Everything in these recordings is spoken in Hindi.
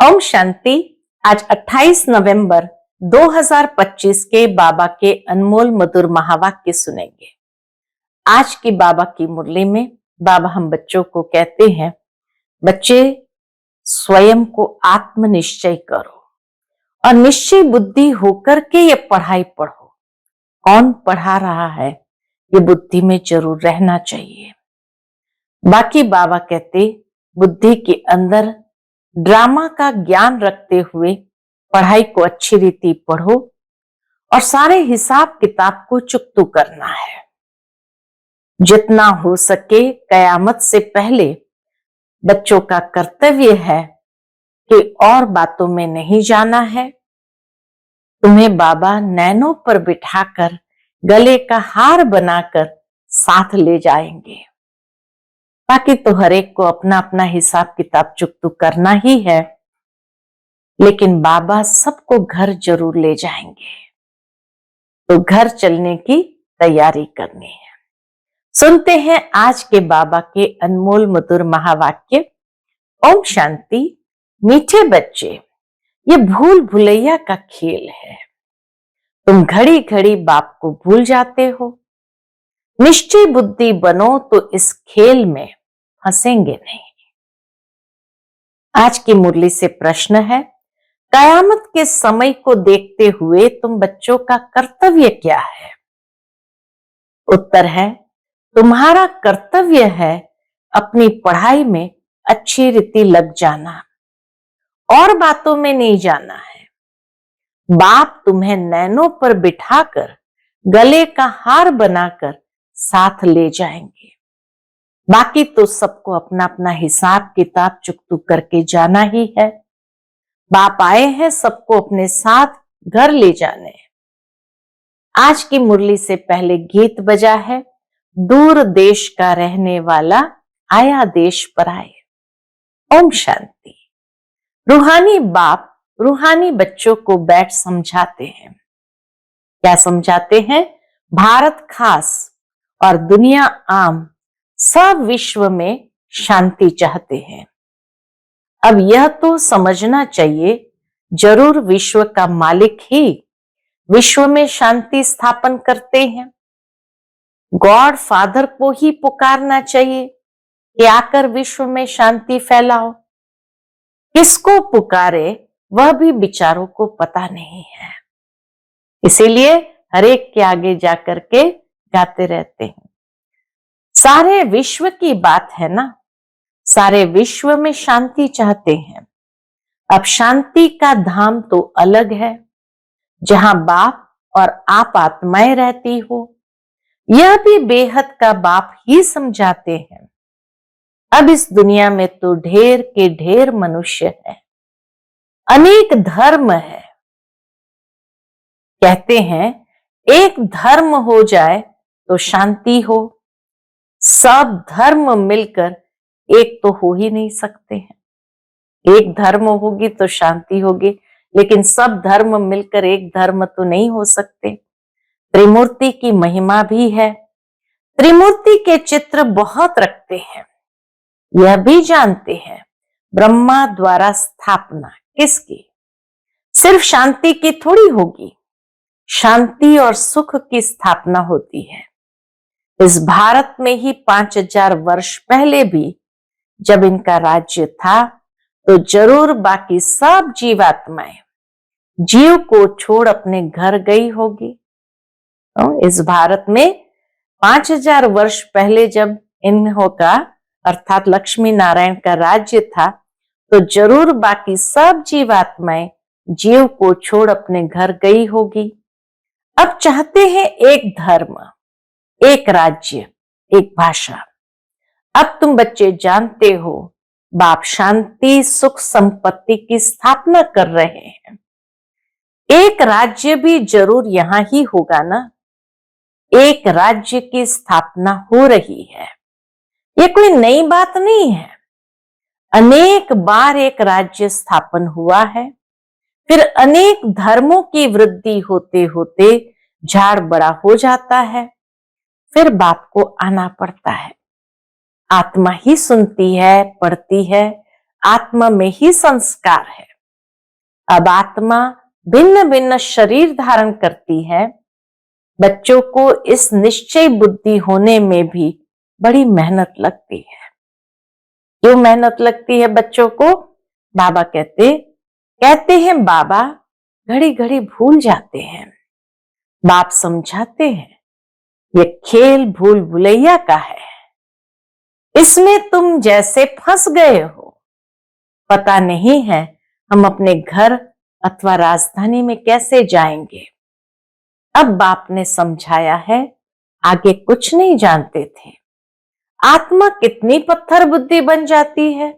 ओम शांति। आज 28 नवंबर 2025 के बाबा के अनमोल मधुर महावाक्य सुनेंगे। आज की बाबा की मुरली में बाबा हम बच्चों को कहते हैं, बच्चे स्वयं को आत्मनिश्चय करो और निश्चय बुद्धि होकर के ये पढ़ाई पढ़ो। कौन पढ़ा रहा है ये बुद्धि में जरूर रहना चाहिए। बाकी बाबा कहते बुद्धि के अंदर ड्रामा का ज्ञान रखते हुए पढ़ाई को अच्छी रीति पढ़ो और सारे हिसाब किताब को चुकतू करना है। जितना हो सके कयामत से पहले बच्चों का कर्तव्य है कि और बातों में नहीं जाना है। तुम्हें बाबा नैनों पर बिठाकर गले का हार बनाकर साथ ले जाएंगे। बाकी तो हर एक को अपना अपना हिसाब किताब चुकतू करना ही है, लेकिन बाबा सबको घर जरूर ले जाएंगे। तो घर चलने की तैयारी करनी है। सुनते हैं आज के बाबा के अनमोल मधुर महावाक्य। ओम शांति। मीठे बच्चे, ये भूल भुलैया का खेल है। तुम घड़ी घड़ी बाप को भूल जाते हो। निश्चय बुद्धि बनो तो इस खेल में फंसेंगे नहीं। आज की मुरली से प्रश्न है, कयामत के समय को देखते हुए तुम बच्चों का कर्तव्य क्या है? उत्तर है, तुम्हारा कर्तव्य है अपनी पढ़ाई में अच्छी रीति लग जाना और बातों में नहीं जाना है। बाप तुम्हें नैनों पर बिठाकर गले का हार बनाकर साथ ले जाएंगे। बाकी तो सबको अपना अपना हिसाब किताब चुकतू करके जाना ही है। बाप आए हैं सबको अपने साथ घर ले जाने। आज की मुरली से पहले गीत बजा है, दूर देश का रहने वाला आया देश पर आए। ओम शांति। रूहानी बाप रूहानी बच्चों को बैठ समझाते हैं। क्या समझाते हैं? भारत खास और दुनिया आम सब विश्व में शांति चाहते हैं। अब यह तो समझना चाहिए, जरूर विश्व का मालिक ही विश्व में शांति स्थापन करते हैं। गॉड फादर को ही पुकारना चाहिए कि आकर विश्व में शांति फैलाओ। किसको पुकारे वह भी बिचारों को पता नहीं है, इसीलिए हर एक के आगे जाकर के गाते रहते हैं। सारे विश्व की बात है ना, सारे विश्व में शांति चाहते हैं। अब शांति का धाम तो अलग है, जहां बाप और आप आत्माएं रहती हो। यह भी बेहद का बाप ही समझाते हैं। अब इस दुनिया में तो ढेर के ढेर मनुष्य है, अनेक धर्म है। कहते हैं एक धर्म हो जाए तो शांति हो। सब धर्म मिलकर एक तो हो ही नहीं सकते हैं। एक धर्म होगी तो शांति होगी, लेकिन सब धर्म मिलकर एक धर्म तो नहीं हो सकते। त्रिमूर्ति की महिमा भी है। त्रिमूर्ति के चित्र बहुत रखते हैं। यह भी जानते हैं ब्रह्मा द्वारा स्थापना किसकी? सिर्फ शांति की थोड़ी होगी, शांति और सुख की स्थापना होती है। इस भारत में ही 5000 वर्ष पहले भी जब इनका राज्य था तो जरूर बाकी सब जीवात्माएं जीव को छोड़ अपने घर गई होगी। तो इस भारत में 5000 वर्ष पहले जब इन्हों का अर्थात लक्ष्मी नारायण का राज्य था तो जरूर बाकी सब जीवात्माएं जीव को छोड़ अपने घर गई होगी। अब चाहते हैं एक धर्म, एक राज्य, एक भाषा। अब तुम बच्चे जानते हो बाप शांति सुख संपत्ति की स्थापना कर रहे हैं। एक राज्य भी जरूर यहां ही होगा ना। एक राज्य की स्थापना हो रही है, ये कोई नई बात नहीं है। अनेक बार एक राज्य स्थापन हुआ है, फिर अनेक धर्मों की वृद्धि होते होते झाड़ बड़ा हो जाता है, फिर बाप को आना पड़ता है। आत्मा ही सुनती है, पढ़ती है, आत्मा में ही संस्कार है। अब आत्मा भिन्न भिन्न शरीर धारण करती है। बच्चों को इस निश्चय बुद्धि होने में भी बड़ी मेहनत लगती है। क्यों मेहनत लगती है बच्चों को? बाबा कहते हैं बाबा घड़ी घड़ी भूल जाते हैं। बाप समझाते हैं ये खेल भूल भुलैया का है, इसमें तुम जैसे फंस गए हो। पता नहीं है हम अपने घर अथवा राजधानी में कैसे जाएंगे। अब बाप ने समझाया है, आगे कुछ नहीं जानते थे। आत्मा कितनी पत्थर बुद्धि बन जाती है।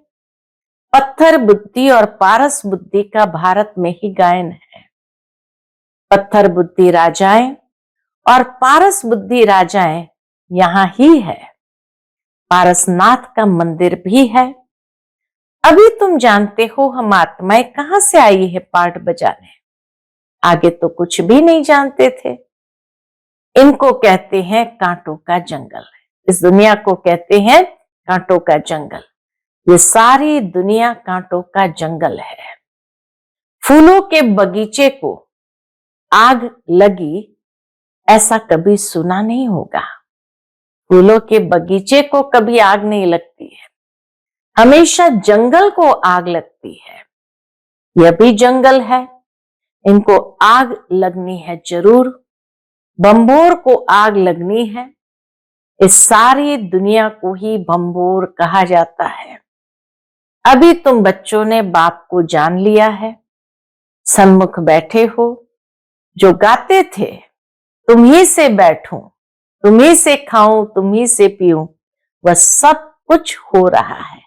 पत्थर बुद्धि और पारस बुद्धि का भारत में ही गायन है। पत्थर बुद्धि राजाएं और पारस बुद्धि राजाएं यहां ही है। पारसनाथ का मंदिर भी है। अभी तुम जानते हो हम आत्माएं कहां से आई है पार्ट बजाने। आगे तो कुछ भी नहीं जानते थे। इनको कहते हैं कांटों का जंगल। इस दुनिया को कहते हैं कांटों का जंगल। ये सारी दुनिया कांटों का जंगल है। फूलों के बगीचे को आग लगी ऐसा कभी सुना नहीं होगा। फूलों के बगीचे को कभी आग नहीं लगती है, हमेशा जंगल को आग लगती है। यह भी जंगल है, इनको आग लगनी है जरूर। बंबोर को आग लगनी है। इस सारी दुनिया को ही बंबोर कहा जाता है। अभी तुम बच्चों ने बाप को जान लिया है। सन्मुख बैठे हो, जो गाते थे तुम ही से बैठूं, तुम ही से खाऊं, तुम ही से पीऊं, वह सब कुछ हो रहा है।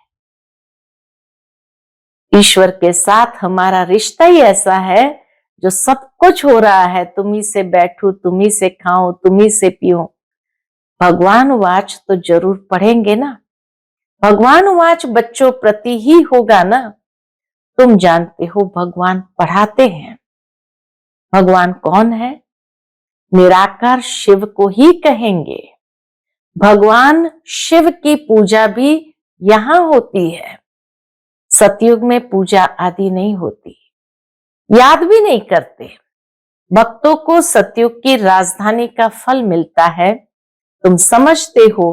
ईश्वर के साथ हमारा रिश्ता ही ऐसा है जो सब कुछ हो रहा है। तुम ही से बैठूं, तुम ही से खाऊं, तुम ही से पीऊं। भगवान वाच तो जरूर पढ़ेंगे ना। भगवान वाच बच्चों प्रति ही होगा ना। तुम जानते हो भगवान पढ़ाते हैं। भगवान कौन है? निराकार शिव को ही कहेंगे। भगवान शिव की पूजा भी यहां होती है। सतयुग में पूजा आदि नहीं होती, याद भी नहीं करते। भक्तों को सतयुग की राजधानी का फल मिलता है। तुम समझते हो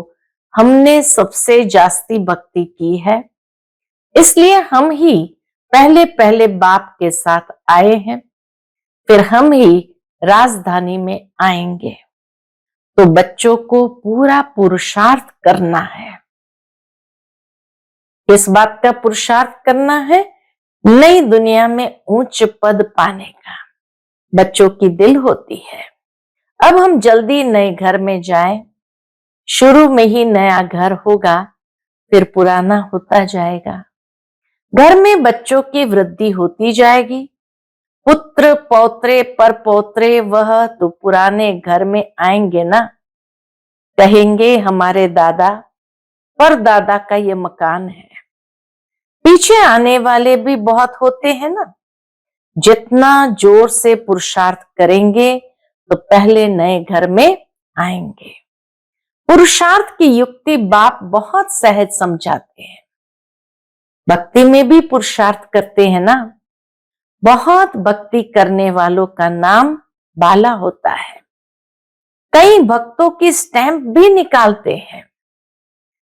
हमने सबसे जास्ती भक्ति की है, इसलिए हम ही पहले पहले बाप के साथ आए हैं, फिर हम ही राजधानी में आएंगे। तो बच्चों को पूरा पुरुषार्थ करना है। किस बात का पुरुषार्थ करना है? नई दुनिया में उच्च पद पाने का। बच्चों की दिल होती है अब हम जल्दी नए घर में जाएं। शुरू में ही नया घर होगा, फिर पुराना होता जाएगा। घर में बच्चों की वृद्धि होती जाएगी। पुत्र पौत्रे पर पौत्रे वह तो पुराने घर में आएंगे ना। कहेंगे हमारे दादा पर दादा का ये मकान है। पीछे आने वाले भी बहुत होते हैं ना। जितना जोर से पुरुषार्थ करेंगे तो पहले नए घर में आएंगे। पुरुषार्थ की युक्ति बाप बहुत सहज समझाते हैं। भक्ति में भी पुरुषार्थ करते हैं ना। बहुत भक्ति करने वालों का नाम बाला होता है। कई भक्तों की स्टैंप भी निकालते हैं।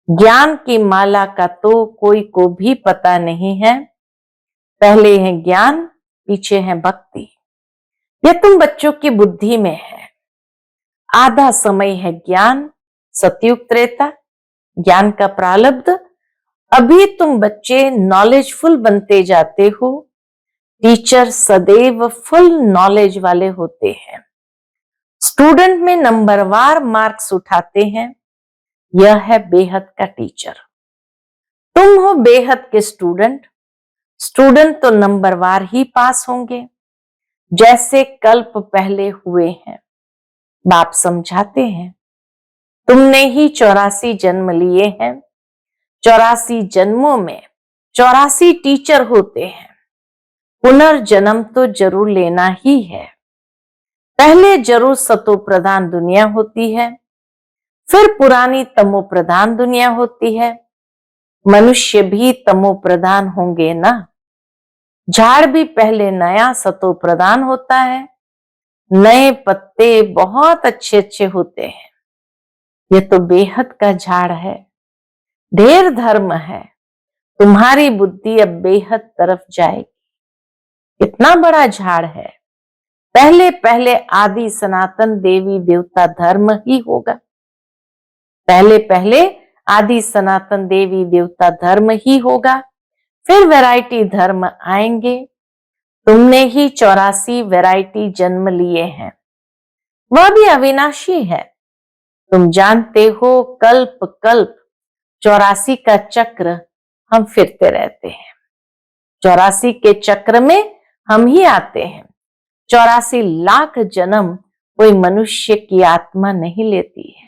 ज्ञान की माला का तो कोई को भी पता नहीं है। पहले है ज्ञान, पीछे है भक्ति। यह तुम बच्चों की बुद्धि में है। आधा समय है ज्ञान, सतयुग त्रेता, ज्ञान का प्रारब्ध। अभी तुम बच्चे नॉलेजफुल बनते जाते हो। टीचर सदैव फुल नॉलेज वाले होते हैं। स्टूडेंट में नंबरवार मार्क्स उठाते हैं। यह है बेहद का टीचर। तुम हो बेहद के स्टूडेंट। स्टूडेंट तो नंबरवार ही पास होंगे, जैसे कल्प पहले हुए हैं। बाप समझाते हैं तुमने ही 84 जन्म लिए हैं। 84 जन्मों में 84 टीचर होते हैं। पुनर्जन्म तो जरूर लेना ही है। पहले जरूर सतो प्रधान दुनिया होती है, फिर पुरानी तमो प्रधान दुनिया होती है। मनुष्य भी तमो प्रधान होंगे ना। झाड़ भी पहले नया सतो प्रधान होता है, नए पत्ते बहुत अच्छे अच्छे होते हैं। ये तो बेहद का झाड़ है, ढेर धर्म है। तुम्हारी बुद्धि अब बेहद तरफ जाएगी। कितना बड़ा झाड़ है। पहले पहले आदि सनातन देवी देवता धर्म ही होगा। पहले पहले आदि सनातन देवी देवता धर्म ही होगा, फिर वैरायटी धर्म आएंगे। तुमने ही 84 वैरायटी जन्म लिए हैं, वह भी अविनाशी है। तुम जानते हो कल्प कल्प 84 का चक्र हम फिरते रहते हैं। 84 के चक्र में हम ही आते हैं। 84 लाख जन्म कोई मनुष्य की आत्मा नहीं लेती है।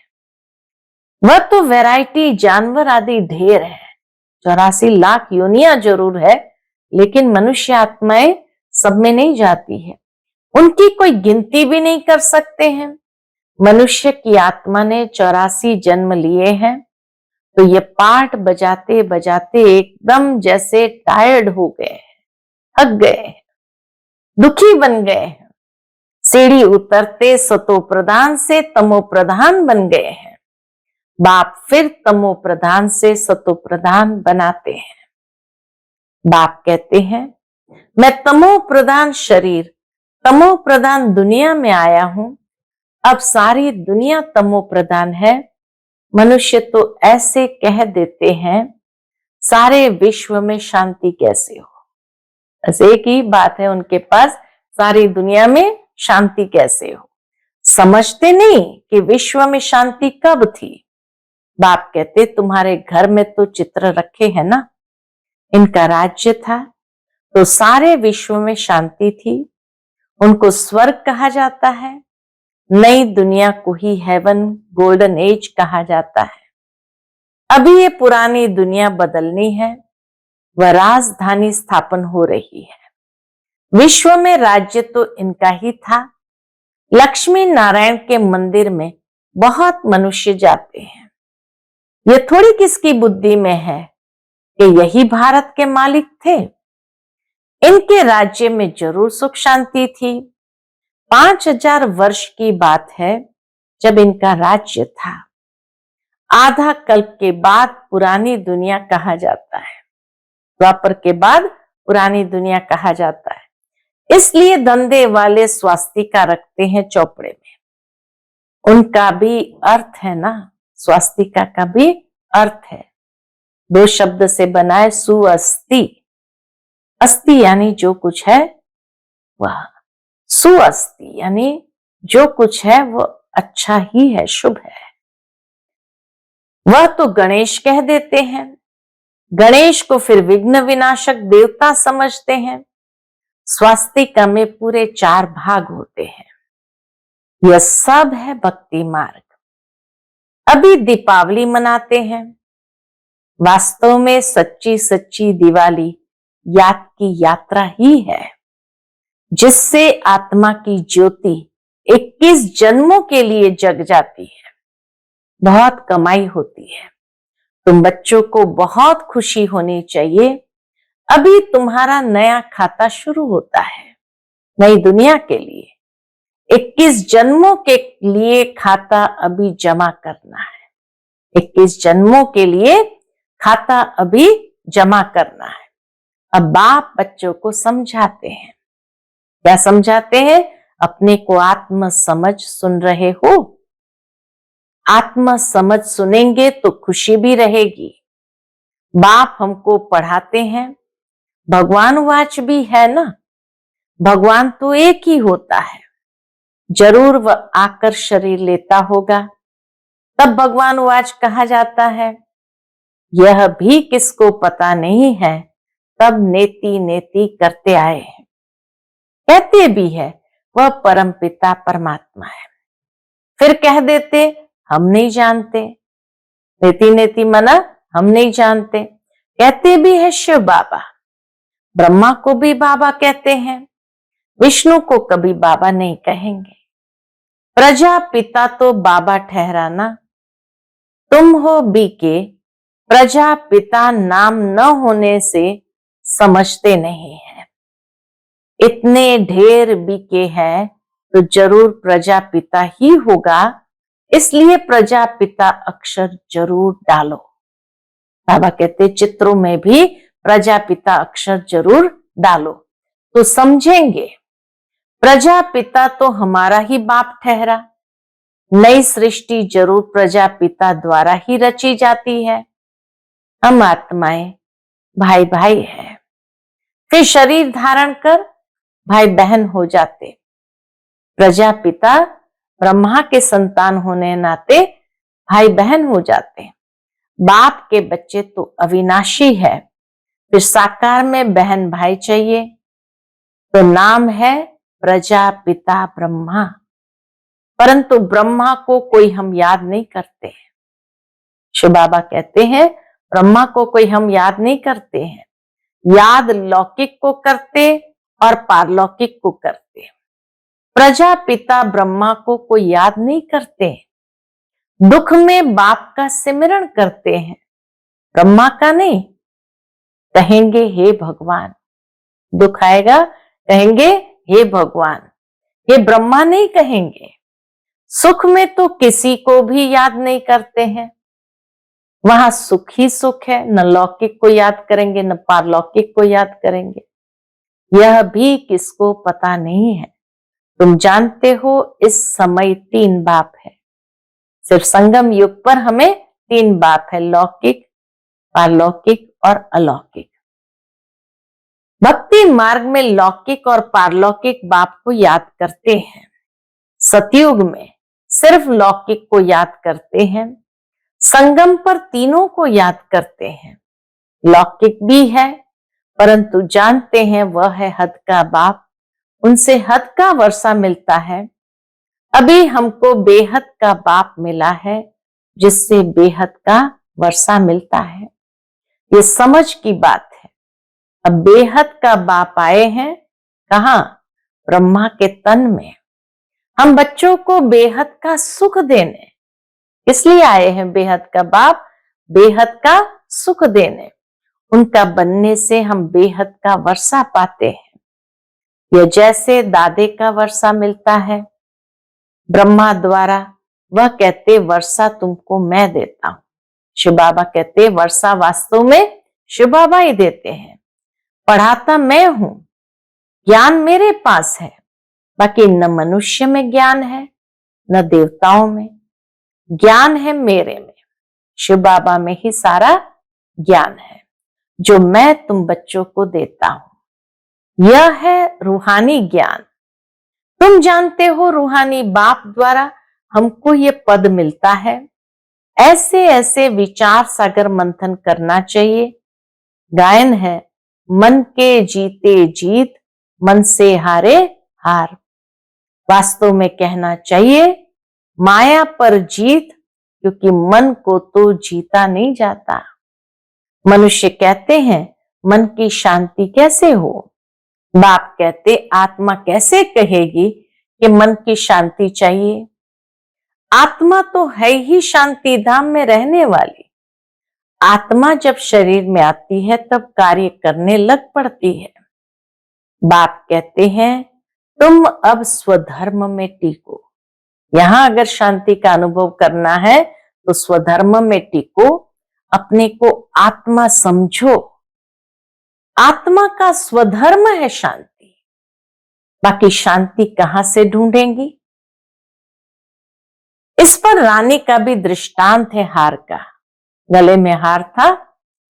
वह तो वैरायटी जानवर आदि ढेर है। 84 लाख योनियां जरूर है, लेकिन मनुष्य आत्माएं सब में नहीं जाती है। उनकी कोई गिनती भी नहीं कर सकते हैं। मनुष्य की आत्मा ने 84 जन्म लिए हैं, तो ये पाठ बजाते बजाते एकदम जैसे टायर्ड हो गए, थक गए, दुखी बन गए। सीढ़ी उतरते सतो प्रधान से तमो प्रधान बन गए हैं। बाप फिर तमो प्रधान से सतो प्रधान बनाते हैं। बाप कहते हैं, मैं तमो प्रधान शरीर, तमो प्रधान दुनिया में आया हूं। अब सारी दुनिया तमो प्रधान है। मनुष्य तो ऐसे कह देते हैं, सारे विश्व में शांति कैसे हो। बस एक ही बात है उनके पास, सारी दुनिया में शांति कैसे हो। समझते नहीं कि विश्व में शांति कब थी। बाप कहते, तुम्हारे घर में तो चित्र रखे हैं ना, इनका राज्य था तो सारे विश्व में शांति थी। उनको स्वर्ग कहा जाता है। नई दुनिया को ही हेवन गोल्डन एज कहा जाता है। अभी ये पुरानी दुनिया बदलनी है, वह राजधानी स्थापन हो रही है। विश्व में राज्य तो इनका ही था। लक्ष्मी नारायण के मंदिर में बहुत मनुष्य जाते हैं। ये थोड़ी किसकी बुद्धि में है कि यही भारत के मालिक थे। इनके राज्य में जरूर सुख शांति थी। 5000 वर्ष की बात है जब इनका राज्य था। आधा कल्प के बाद पुरानी दुनिया कहा जाता है। द्वापर के बाद पुरानी दुनिया कहा जाता है। इसलिए धंधे वाले स्वास्तिका रखते हैं चौपड़े में। उनका भी अर्थ है ना, स्वास्तिका का भी अर्थ है। 2 शब्द से बनाए, सुअस्ति। अस्ति यानी जो कुछ है वह, सुअस्ति यानी जो कुछ है वो अच्छा ही है, शुभ है। वह तो गणेश कह देते हैं। गणेश को फिर विघ्न विनाशक देवता समझते हैं। स्वास्तिका में पूरे 4 भाग होते हैं। यह सब है भक्ति मार्ग। अभी दीपावली मनाते हैं। वास्तव में सच्ची सच्ची दिवाली याद की यात्रा ही है, जिससे आत्मा की ज्योति 21 जन्मों के लिए जग जाती है। बहुत कमाई होती है। तुम बच्चों को बहुत खुशी होनी चाहिए। अभी तुम्हारा नया खाता शुरू होता है, नई दुनिया के लिए। 21 जन्मों के लिए खाता अभी जमा करना है। 21 जन्मों के लिए खाता अभी जमा करना है। अब बाप बच्चों को समझाते हैं। क्या समझाते हैं? अपने को आत्म समझ सुन रहे हो? आत्म समझ सुनेंगे तो खुशी भी रहेगी। बाप हमको पढ़ाते हैं। भगवान वाच भी है ना, भगवान तो एक ही होता है। जरूर वह आकर शरीर लेता होगा, तब भगवान वाच कहा जाता है। यह भी किसको पता नहीं है, तब नेति नेति करते आए हैं। कहते भी है वह परम पिता परमात्मा है, फिर कह देते हम नहीं जानते। नेति नेति मना हम नहीं जानते। कहते भी है शिव बाबा, ब्रह्मा को भी बाबा कहते हैं, विष्णु को कभी बाबा नहीं कहेंगे। प्रजापिता तो बाबा ठहराना, तुम हो बीके प्रजापिता नाम न होने से समझते नहीं है। इतने ढेर बीके हैं तो जरूर प्रजापिता ही होगा, इसलिए प्रजापिता अक्षर जरूर डालो। बाबा कहते चित्रों में भी प्रजापिता अक्षर जरूर डालो तो समझेंगे। प्रजापिता तो हमारा ही बाप ठहरा, नई सृष्टि जरूर प्रजापिता द्वारा ही रची जाती है। हम आत्माएं भाई भाई हैं, फिर शरीर धारण कर भाई बहन हो जाते। प्रजापिता ब्रह्मा के संतान होने नाते भाई बहन हो जाते। बाप के बच्चे तो अविनाशी है, फिर साकार में बहन भाई चाहिए, तो नाम है प्रजापिता ब्रह्मा। परंतु ब्रह्मा को कोई हम याद नहीं करते हैं। शिव बाबा कहते हैं ब्रह्मा को कोई हम याद नहीं करते हैं, याद लौकिक को करते और पारलौकिक को करते। प्रजापिता ब्रह्मा को कोई याद नहीं करते, दुख में बाप का सिमरण करते हैं, ब्रह्मा का नहीं। कहेंगे हे भगवान, दुख आएगा कहेंगे हे भगवान, हे ब्रह्मा नहीं कहेंगे। सुख में तो किसी को भी याद नहीं करते हैं, वहां सुख ही सुख है, न लौकिक को याद करेंगे न पारलौकिक को याद करेंगे। यह भी किसको पता नहीं है। तुम जानते हो इस समय 3 बाप है, सिर्फ संगम युग पर हमें 3 बाप है, लौकिक, पारलौकिक और अलौकिक। भक्ति मार्ग में लौकिक और पारलौकिक बाप को याद करते हैं, सतयुग में सिर्फ लौकिक को याद करते हैं, संगम पर तीनों को याद करते हैं। लौकिक भी है परंतु जानते हैं वह है हद का बाप, उनसे हद का वर्षा मिलता है। अभी हमको बेहद का बाप मिला है जिससे बेहद का वर्षा मिलता है। ये समझ की बात है। अब बेहद का बाप आए हैं कहां? ब्रह्मा के तन में। हम बच्चों को बेहद का सुख देने इसलिए आए हैं, बेहद का बाप बेहद का सुख देने। उनका बनने से हम बेहद का वर्षा पाते हैं। यह जैसे दादे का वर्षा मिलता है ब्रह्मा द्वारा, वह कहते वर्षा तुमको मैं देता हूं। शिव बाबा कहते वर्षा वास्तव में शिव बाबा ही देते हैं, पढ़ाता मैं हूं, ज्ञान मेरे पास है। बाकी न मनुष्य में ज्ञान है न देवताओं में, ज्ञान है मेरे में, शिव बाबा में ही सारा ज्ञान है जो मैं तुम बच्चों को देता हूं। यह है रूहानी ज्ञान। तुम जानते हो रूहानी बाप द्वारा हमको ये पद मिलता है। ऐसे ऐसे विचार सागर मंथन करना चाहिए। गायन है मन के जीते जीत, मन से हारे हार। वास्तव में कहना चाहिए माया पर जीत, क्योंकि मन को तो जीता नहीं जाता। मनुष्य कहते हैं मन की शांति कैसे हो, बाप कहते आत्मा कैसे कहेगी कि मन की शांति चाहिए। आत्मा तो है ही शांति धाम में रहने वाली। आत्मा जब शरीर में आती है तब कार्य करने लग पड़ती है। बाप कहते हैं तुम अब स्वधर्म में टिको। यहां अगर शांति का अनुभव करना है तो स्वधर्म में टिको, अपने को आत्मा समझो। आत्मा का स्वधर्म है शांति। बाकी शांति कहां से ढूंढेंगी? इस पर रानी का भी दृष्टांत है हार का। गले में हार था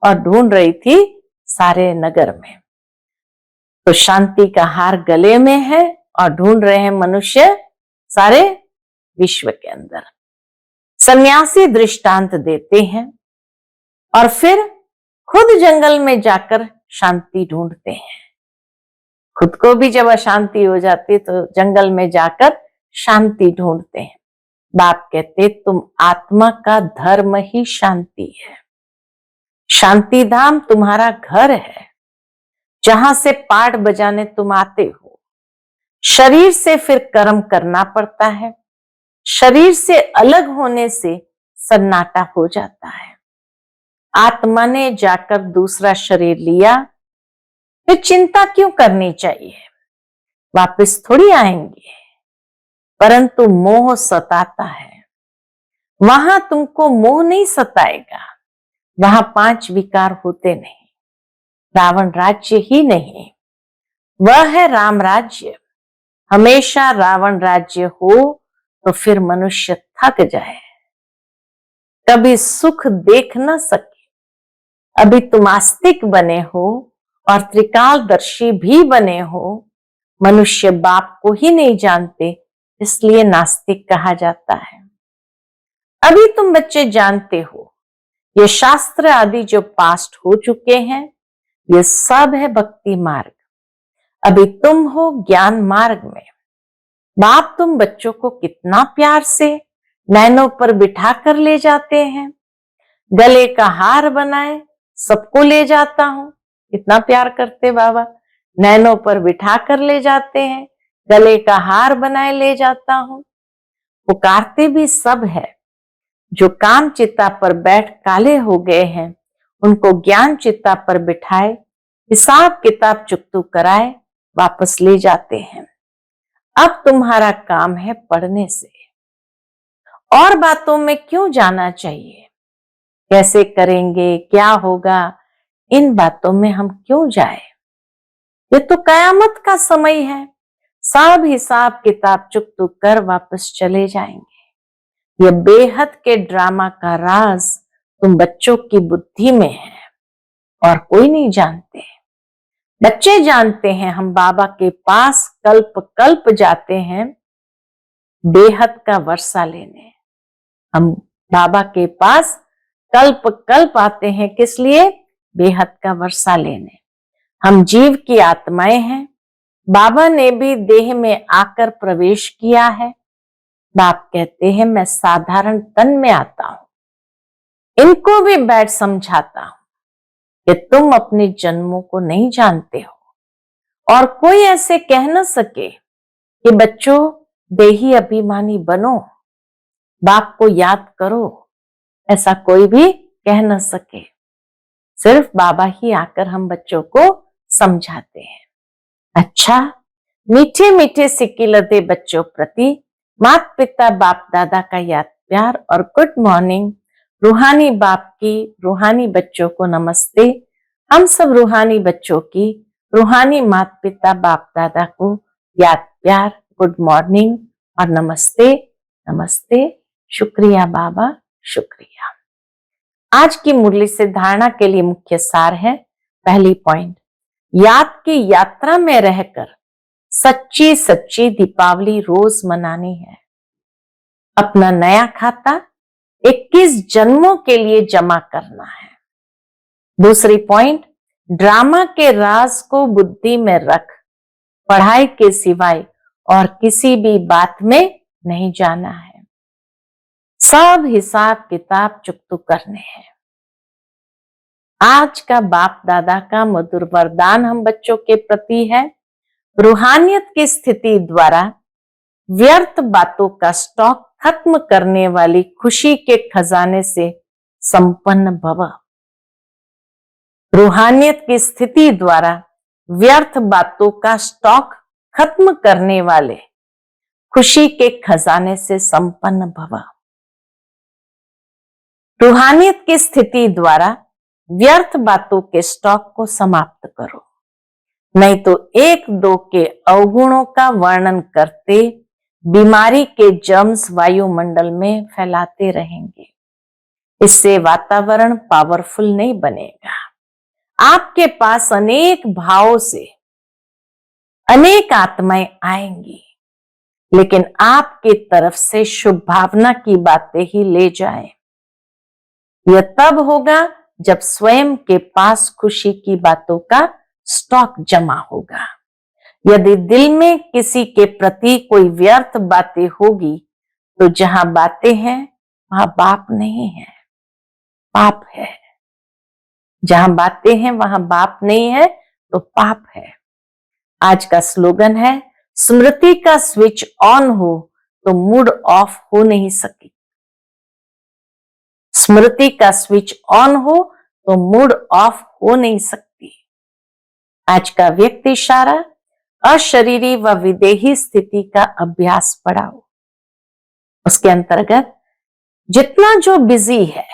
और ढूंढ रही थी सारे नगर में। तो शांति का हार गले में है और ढूंढ रहे हैं मनुष्य सारे विश्व के अंदर। सन्यासी दृष्टांत देते हैं और फिर खुद जंगल में जाकर शांति ढूंढते हैं। खुद को भी जब अशांति हो जाती तो जंगल में जाकर शांति ढूंढते हैं। बाप कहते तुम आत्मा का धर्म ही शांति है। शांति धाम तुम्हारा घर है जहां से पाठ बजाने तुम आते हो। शरीर से फिर कर्म करना पड़ता है। शरीर से अलग होने से सन्नाटा हो जाता है। आत्मा ने जाकर दूसरा शरीर लिया, फिर चिंता क्यों करनी चाहिए? वापस थोड़ी आएंगे। परंतु मोह सताता है। वहां तुमको मोह नहीं सताएगा, वहां 5 विकार होते नहीं, रावण राज्य ही नहीं, वह है राम राज्य। हमेशा रावण राज्य हो तो फिर मनुष्य थक जाए, कभी सुख देख न सके। अभी तुम आस्तिक बने हो और त्रिकालदर्शी भी बने हो। मनुष्य बाप को ही नहीं जानते, इसलिए नास्तिक कहा जाता है। अभी तुम बच्चे जानते हो, ये शास्त्र आदि जो पास्ट हो चुके हैं, ये सब है भक्ति मार्ग। अभी तुम हो ज्ञान मार्ग में। बाप तुम बच्चों को कितना प्यार से नैनों पर बिठा कर ले जाते हैं। गले का हार बनाए सबको ले जाता हूं, कितना प्यार करते बाबा। नैनों पर बिठा कर ले जाते हैं, गले का हार बनाए ले जाता हूं। पुकारते भी सब है। जो काम चिता पर बैठ काले हो गए हैं, उनको ज्ञान चिता पर बिठाए, हिसाब किताब चुकतू कराए, वापस ले जाते हैं। अब तुम्हारा काम है पढ़ने से। और बातों में क्यों जाना चाहिए? कैसे करेंगे, क्या होगा, इन बातों में हम क्यों जाए? ये तो कयामत का समय है। सब हिसाब किताब चुकतू कर वापस चले जाएंगे। ये बेहद के ड्रामा का राज तुम बच्चों की बुद्धि में है और कोई नहीं जानते। बच्चे जानते हैं हम बाबा के पास कल्प कल्प जाते हैं बेहद का वर्षा लेने। हम बाबा के पास कल्प कल्प आते हैं, किस लिए? बेहद का वर्षा लेने। हम जीव की आत्माएं हैं। बाबा ने भी देह में आकर प्रवेश किया है। बाप कहते हैं मैं साधारण तन में आता हूं। इनको भी बैठ समझाता हूं कि तुम अपने जन्मों को नहीं जानते हो और कोई ऐसे कह न सके कि बच्चों देही अभिमानी बनो, बाप को याद करो। ऐसा कोई भी कह न सके। सिर्फ बाबा ही आकर हम बच्चों को समझाते हैं। अच्छा, मीठे मीठे सिक्किलते बच्चों प्रति माता पिता बाप दादा का याद प्यार और गुड मॉर्निंग। रूहानी बाप की रूहानी बच्चों को नमस्ते। हम सब रूहानी बच्चों की रूहानी माता पिता बाप दादा को याद प्यार, गुड मॉर्निंग और नमस्ते। नमस्ते। शुक्रिया बाबा, शुक्रिया। आज की मुरली से धारणा के लिए मुख्य सार है। पहली पॉइंट, याद की यात्रा में रहकर सच्ची सच्ची दीपावली रोज मनानी है। अपना नया खाता 21 जन्मों के लिए जमा करना है। दूसरी पॉइंट, ड्रामा के राज को बुद्धि में रख पढ़ाई के सिवाय और किसी भी बात में नहीं जाना है। सब हिसाब किताब चुकतू करने हैं। आज का बाप दादा का मधुर वरदान हम बच्चों के प्रति है। रूहानियत की स्थिति द्वारा व्यर्थ बातों का स्टॉक खत्म करने वाली खुशी के खजाने से संपन्न भव। रूहानियत की स्थिति द्वारा व्यर्थ बातों का स्टॉक खत्म करने वाले खुशी के खजाने से संपन्न भव। रूहानियत की स्थिति द्वारा व्यर्थ बातों के स्टॉक को समाप्त करो, नहीं तो एक दो के अवगुणों का वर्णन करते बीमारी के जर्म्स वायुमंडल में फैलाते रहेंगे। इससे वातावरण पावरफुल नहीं बनेगा। आपके पास अनेक भावों से अनेक आत्माएं आएंगी, लेकिन आपकी तरफ से शुभ भावना की बातें ही ले जाएं। यह तब होगा जब स्वयं के पास खुशी की बातों का स्टॉक जमा होगा। यदि दिल में किसी के प्रति कोई व्यर्थ बातें होगी, तो जहां बातें हैं वहां बाप नहीं है, पाप है। जहां बातें हैं वहां बाप नहीं है तो पाप है। आज का स्लोगन है, स्मृति का स्विच ऑन हो तो मूड ऑफ हो नहीं सके। स्मृति का स्विच ऑन हो तो मूड ऑफ हो नहीं सकती। आज का व्यक्ति इशारा अशरीरी व विदेही स्थिति का अभ्यास पढ़ाओ। उसके अंतर्गत जितना जो बिजी है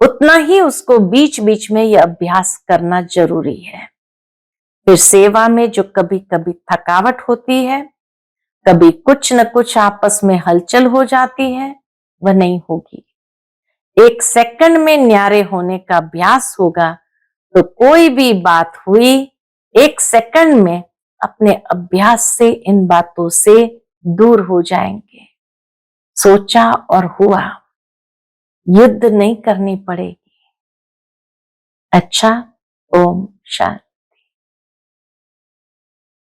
उतना ही उसको बीच बीच में यह अभ्यास करना जरूरी है। फिर सेवा में जो कभी कभी थकावट होती है, कभी कुछ न कुछ आपस में हलचल हो जाती है, वह नहीं होगी। 1 सेकंड में न्यारे होने का अभ्यास होगा तो कोई भी बात हुई 1 सेकंड में अपने अभ्यास से इन बातों से दूर हो जाएंगे। सोचा और हुआ, युद्ध नहीं करनी पड़ेगी। अच्छा, ओम शांति।